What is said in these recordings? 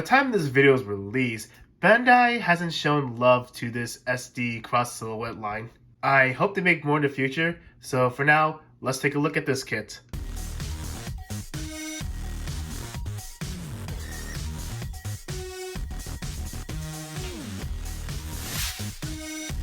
By the time this video is released, Bandai hasn't shown love to this SD cross silhouette line. I hope they make more in the future, so for now, let's take a look at this kit.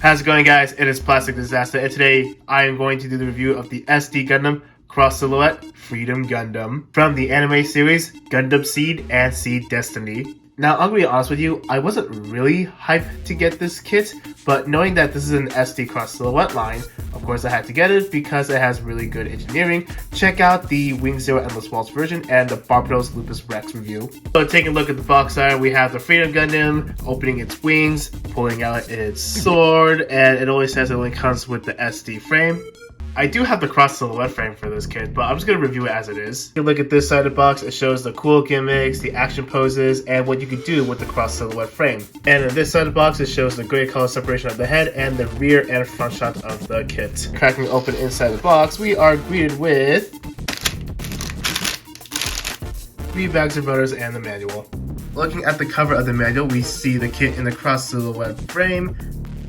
How's it going, guys? It is Plastic Disasta, and today I am going to do the review of the SD Gundam Cross Silhouette Freedom Gundam from the anime series Gundam Seed and Seed Destiny. Now, I'm going to be honest with you, I wasn't really hyped to get this kit, but knowing that this is an SD Cross Silhouette line, of course I had to get it because it has really good engineering. Check out the Wing Zero Endless Waltz version and the Barbados Lupus Rex review. So taking a look at the box art, we have the Freedom Gundam opening its wings, pulling out its sword, and it always says it only comes with the SD frame. I do have the cross silhouette frame for this kit, but I'm just going to review it as it is. You look at this side of the box, it shows the cool gimmicks, the action poses, and what you can do with the cross silhouette frame. And on this side of the box, it shows the gray color separation of the head and the rear and front shot of the kit. Cracking open inside the box, we are greeted with 3 bags of runners and the manual. Looking at the cover of the manual, we see the kit in the cross silhouette frame,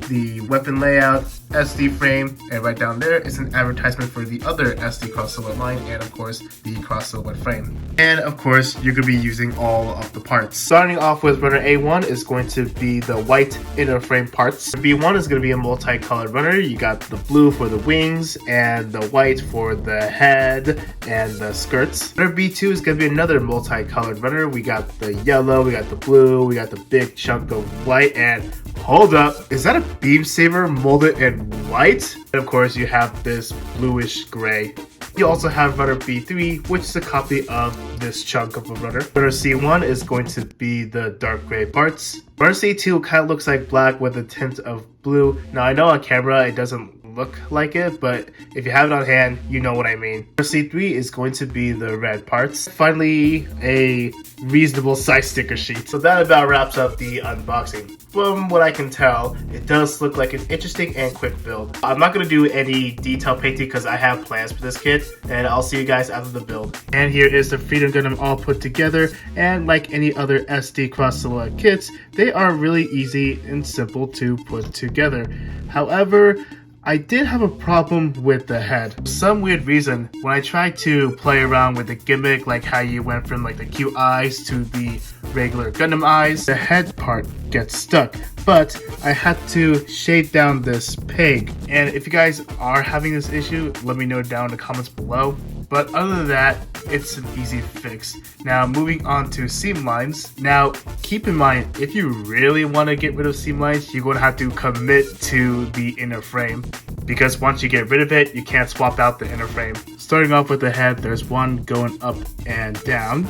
the weapon layout, SD frame, and right down there is an advertisement for the other SD cross silhouette line, and of course the cross silhouette frame. And of course you're going to be using all of the parts. Starting off with runner A1 is going to be the white inner frame parts. B1 is going to be a multicolored runner. You got the blue for the wings and the white for the head and the skirts. Runner B2 is going to be another multicolored runner. We got the yellow, we got the blue, we got the big chunk of white, and hold up, is that a beam saber molded in white? And of course you have this bluish gray. You also have runner B3, which is a copy of this chunk of a runner. Runner C1 is going to be the dark gray parts. Runner C2 kind of looks like black with a tint of blue. Now I know on camera it doesn't look like it, but if you have it on hand, you know what I mean. C3 is going to be the red parts. Finally, a reasonable size sticker sheet. So that about wraps up the unboxing. From what I can tell, it does look like an interesting and quick build. I'm not going to do any detail painting because I have plans for this kit, and I'll see you guys after the build. And here is the Freedom Gundam all put together, and like any other SD cross silhouette kits, they are really easy and simple to put together. However, I did have a problem with the head. For some weird reason, when I tried to play around with the gimmick, like how you went from like the cute eyes to the regular Gundam eyes, the head part gets stuck. But I had to shade down this peg. And if you guys are having this issue, let me know down in the comments below. But other than that, it's an easy fix. Now moving on to seam lines. Now keep in mind, if you really want to get rid of seam lines, you're going to have to commit to the inner frame. Because once you get rid of it, you can't swap out the inner frame. Starting off with the head, there's one going up and down.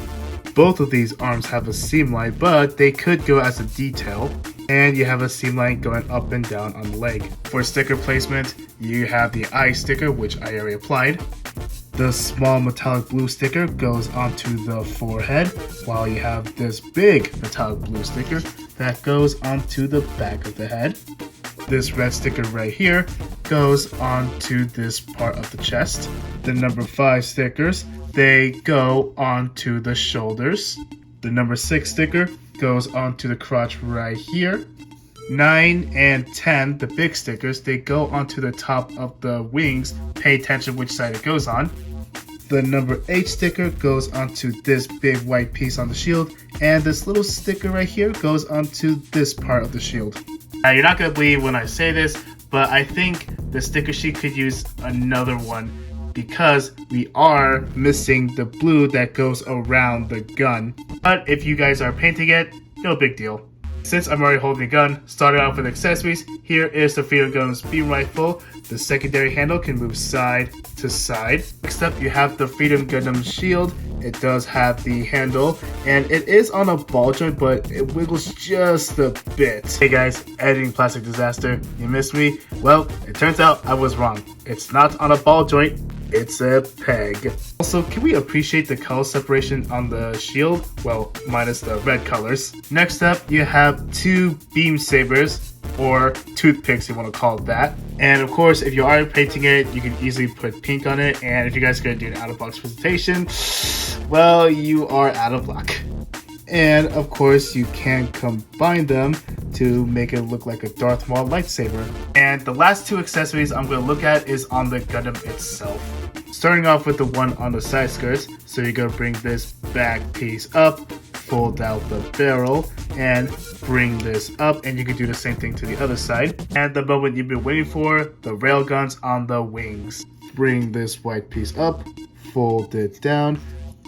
Both of these arms have a seam line, but they could go as a detail. And you have a seam line going up and down on the leg. For sticker placement, you have the eye sticker, which I already applied. The small metallic blue sticker goes onto the forehead, while you have this big metallic blue sticker that goes onto the back of the head. This red sticker right here goes onto this part of the chest. The number 5 stickers, they go onto the shoulders. The number 6 sticker goes onto the crotch right here. 9 and 10, the big stickers, they go onto the top of the wings. Pay attention which side it goes on. The number 8 sticker goes onto this big white piece on the shield, and this little sticker right here goes onto this part of the shield. Now you're not going to believe when I say this, but I think the sticker sheet could use another one because we are missing the blue that goes around the gun. But if you guys are painting it, no big deal. Since I'm already holding the gun, starting off with accessories, here is the Freedom Gundam's beam rifle. The secondary handle can move side to side. Next up, you have the Freedom Gundam shield. It does have the handle, and it is on a ball joint, but it wiggles just a bit. Hey guys, editing Plastic Disaster, you missed me? Well, it turns out I was wrong. It's not on a ball joint. It's a peg. Also, can we appreciate the color separation on the shield? Well, minus the red colors. Next up, you have 2 beam sabers, or toothpicks, you want to call it that. And of course, if you are painting it, you can easily put pink on it. And if you guys are going to do an out-of-box presentation, well, you are out of luck. And of course, you can combine them to make it look like a Darth Maul lightsaber. And the last two accessories I'm going to look at is on the Gundam itself. Starting off with the one on the side skirts, so you're going to bring this back piece up, fold out the barrel, and bring this up, and you can do the same thing to the other side. And the moment you've been waiting for, the railguns on the wings. Bring this white piece up, fold it down,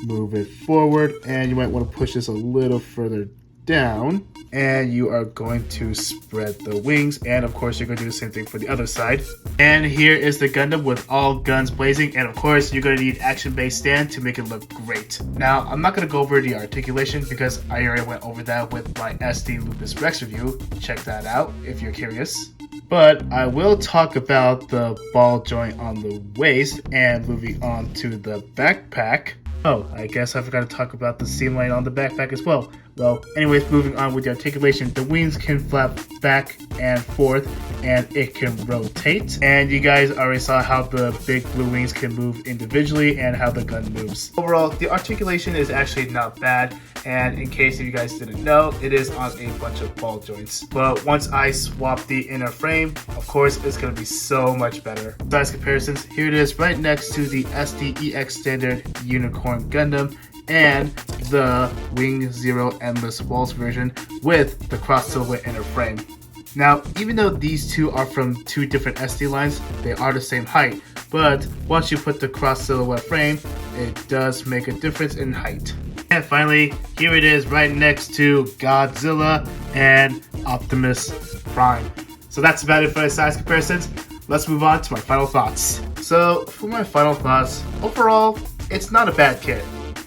move it forward, and you might want to push this a little further down, and you are going to spread the wings, and of course you're going to do the same thing for the other side. And here is the Gundam with all guns blazing, and of course you're going to need action-based stand to make it look great. Now I'm not going to go over the articulation because I already went over that with my SD Lupus Rex review. Check that out if you're curious. But I will talk about the ball joint on the waist, and moving on to the backpack. Oh, I guess I forgot to talk about the seam line on the backpack as well. Well, anyways, moving on with the articulation, the wings can flap back and forth, and it can rotate. And you guys already saw how the big blue wings can move individually and how the gun moves. Overall, the articulation is actually not bad, and in case if you guys didn't know, it is on a bunch of ball joints. But once I swap the inner frame, of course, it's going to be so much better. Size comparisons, here it is right next to the SDEX standard Unicorn Gundam and the Wing Zero Endless Waltz version with the cross silhouette inner frame. Now, even though these two are from two different SD lines, they are the same height, but once you put the cross silhouette frame, it does make a difference in height. And finally, here it is right next to Godzilla and Optimus Prime. So that's about it for the size comparisons. Let's move on to my final thoughts. So for my final thoughts, overall, it's not a bad kit.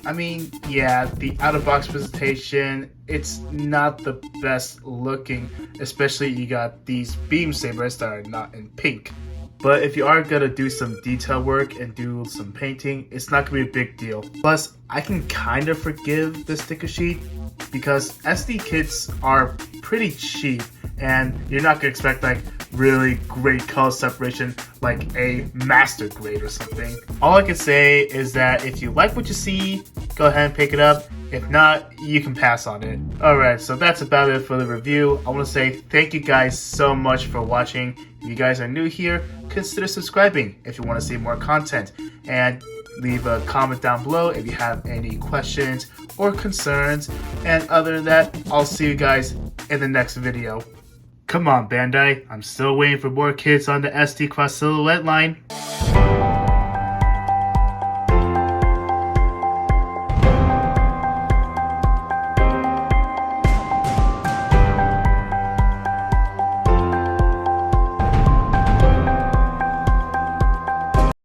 I mean, yeah, the out-of-box presentation, it's not the best looking, especially you got these beam sabers that are not in pink. But if you are gonna do some detail work and do some painting, it's not gonna be a big deal. Plus, I can kind of forgive the sticker sheet because SD kits are pretty cheap and you're not gonna expect like really great color separation like a master grade or something. All I can say is that if you like what you see, go ahead and pick it up. If not, you can pass on it. Alright, so that's about it for the review. I want to say thank you guys so much for watching. If you guys are new here, consider subscribing if you want to see more content. And leave a comment down below if you have any questions or concerns. And other than that, I'll see you guys in the next video. Come on, Bandai. I'm still waiting for more kits on the SD Cross Silhouette line.